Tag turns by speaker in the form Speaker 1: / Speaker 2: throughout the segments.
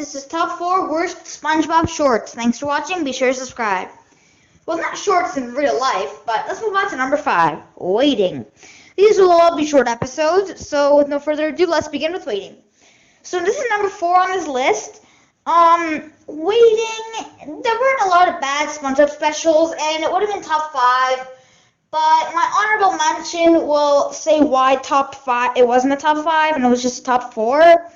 Speaker 1: This is top 4 worst SpongeBob shorts. Thanks for watching. Be sure to subscribe. Well, not shorts in real life, but let's move on to number 5, Waiting. These will all be short episodes, so with no further ado, let's begin with Waiting. So this is number 4 on this list. Waiting, there weren't a lot of bad SpongeBob specials, and it would have been top 5. But my honorable mention will say why top 5. It wasn't a top 5, and it was just a top 4.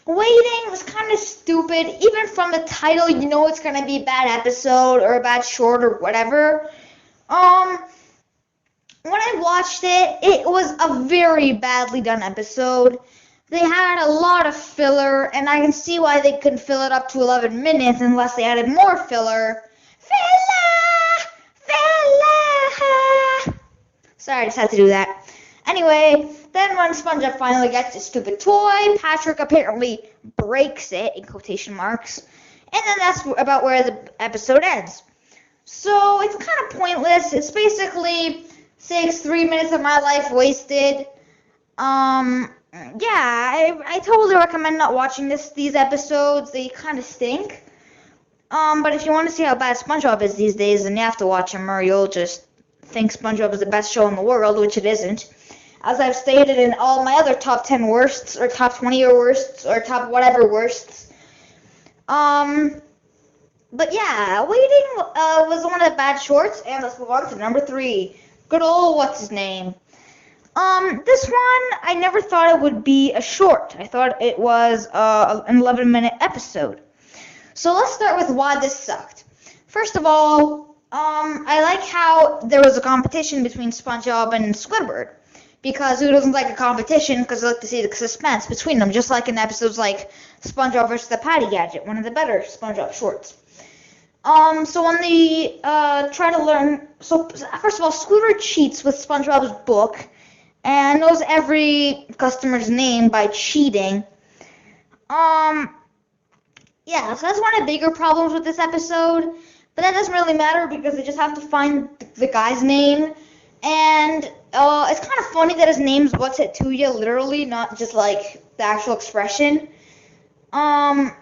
Speaker 1: Waiting was kind of stupid. Even from the title, you know it's gonna be a bad episode or a bad short or whatever. When I watched it, it was a very badly done episode. They had a lot of filler, and I can see why they couldn't fill it up to 11 minutes unless they added more filler. Sorry, I just had to do that. Anyway, then when SpongeBob finally gets his stupid toy, Patrick apparently breaks it, in quotation marks, and then that's about where the episode ends. So it's kind of pointless. It's basically 3 minutes of my life wasted. Yeah, I totally recommend not watching these episodes. They kind of stink. But if you want to see how bad SpongeBob is these days, then you have to watch him, or you'll just think SpongeBob is the best show in the world, which it isn't. As I've stated in all my other top 10 worsts, or top 20 or worsts, or top whatever worsts. But yeah, Waiting was one of the bad shorts, and let's move on to number 3. Good old what's-his-name. This one, I never thought it would be a short. I thought it was an 11-minute episode. So let's start with why this sucked. First of all, I like how there was a competition between SpongeBob and Squidward. Because who doesn't like a competition? Because I like to see the suspense between them, just like in episodes like SpongeBob vs. the Patty Gadget, one of the better SpongeBob shorts. So when they try to learn, so first of all, Squidward cheats with SpongeBob's book and knows every customer's name by cheating. Yeah, so that's one of the bigger problems with this episode, but that doesn't really matter because they just have to find the guy's name, and it's kind of funny that his name's What's It To Ya, literally, not just like the actual expression. Yeah,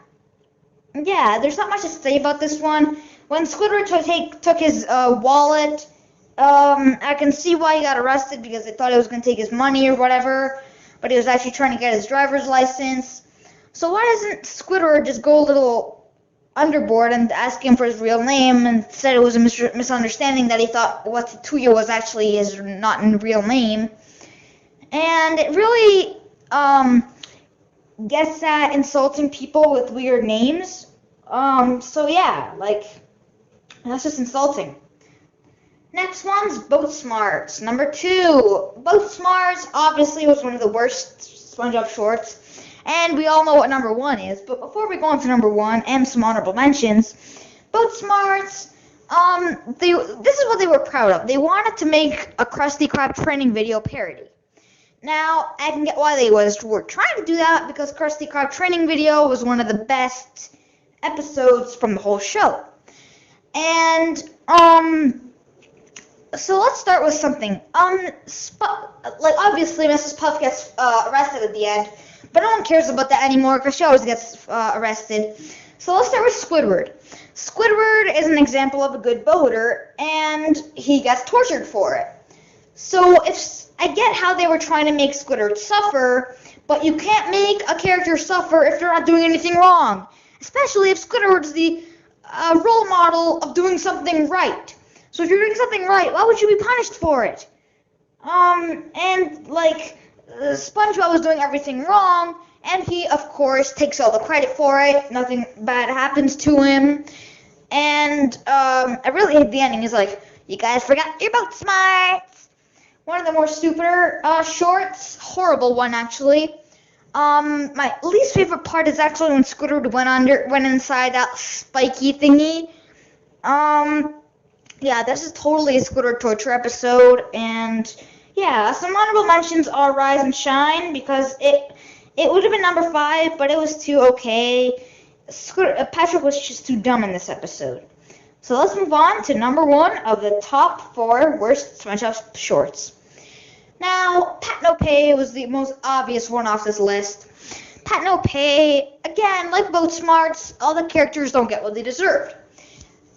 Speaker 1: there's not much to say about this one. When Squidward took his wallet, I can see why he got arrested because they thought he was going to take his money or whatever, but he was actually trying to get his driver's license. So why doesn't Squidward just go a little underboard and ask him for his real name and said it was a misunderstanding that he thought What's It To Ya was actually his not in real name. And it really gets at insulting people with weird names. So yeah, like, that's just insulting. Next one's Boat Smarts, number 2. Boat Smarts obviously was one of the worst SpongeBob shorts, and we all know what number 1 is. But before we go on to number 1 and some honorable mentions, Boat Smarts, this is what they were proud of. They wanted to make a Krusty Krab training video parody. Now, I can get why they were trying to do that, because Krusty Krab training video was one of the best episodes from the whole show. And, so let's start with something. Like, obviously, Mrs. Puff gets arrested at the end, but no one cares about that anymore because she always gets arrested. So let's start with Squidward. Squidward is an example of a good boater, and he gets tortured for it. So I get how they were trying to make Squidward suffer, but you can't make a character suffer if they're not doing anything wrong, especially if Squidward's the role model of doing something right. So if you're doing something right, why would you be punished for it? And like, SpongeBob was doing everything wrong, and he, of course, takes all the credit for it. Nothing bad happens to him. And I really hate the ending. He's like, you guys forgot your boat smarts. One of the more stupider shorts. Horrible one, actually. My least favorite part is actually when Squidward went inside that spiky thingy. Yeah, this is totally a Squidward torture episode, and yeah, some honorable mentions are Rise and Shine, because it would have been number 5, but it was too okay. Patrick was just too dumb in this episode. So let's move on to number 1 of the top 4 worst SpongeBob shorts. Now, Pat No Pay was the most obvious one off this list. Pat no pay. Again, like Boat Smarts, all the characters don't get what they deserved.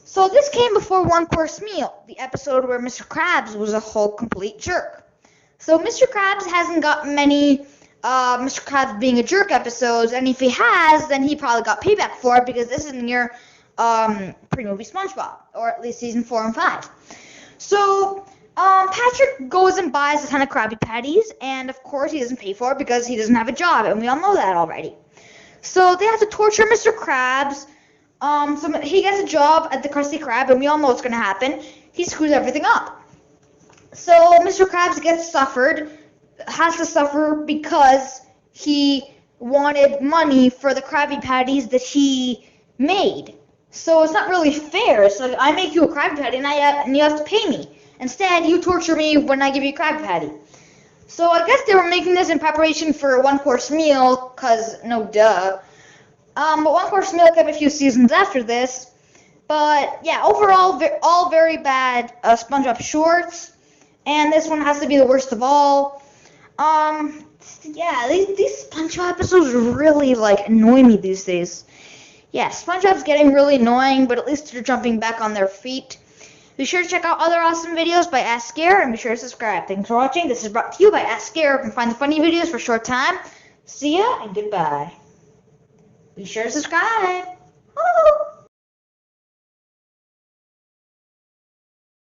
Speaker 1: So this came before One Course Meal, the episode where Mr. Krabs was a whole complete jerk. So Mr. Krabs hasn't got many Mr. Krabs being a jerk episodes, and if he has, then he probably got payback for it because this is near pre-movie Spongebob, or at least season 4 and 5. So Patrick goes and buys a ton of Krabby Patties, and of course he doesn't pay for it because he doesn't have a job, and we all know that already. So they have to torture Mr. Krabs. So he gets a job at the Krusty Krab, and we all know what's going to happen. He screws everything up. So Mr. Krabs has to suffer because he wanted money for the Krabby Patties that he made. So it's not really fair. It's like, I make you a Krabby Patty and you have to pay me. Instead, you torture me when I give you a Krabby Patty. So I guess they were making this in preparation for a one-course meal, because, no duh. But One Course Meal came a few seasons after this. But yeah, overall, all very bad SpongeBob shorts. And this one has to be the worst of all. Yeah, these SpongeBob episodes really, annoy me these days. Yeah, SpongeBob's getting really annoying, but at least they're jumping back on their feet. Be sure to check out other awesome videos by A.S.K, and be sure to subscribe. Thanks for watching. This is brought to you by A.S.K. You can find the funny videos for a short time. See ya, and goodbye. Be sure to subscribe. Woo!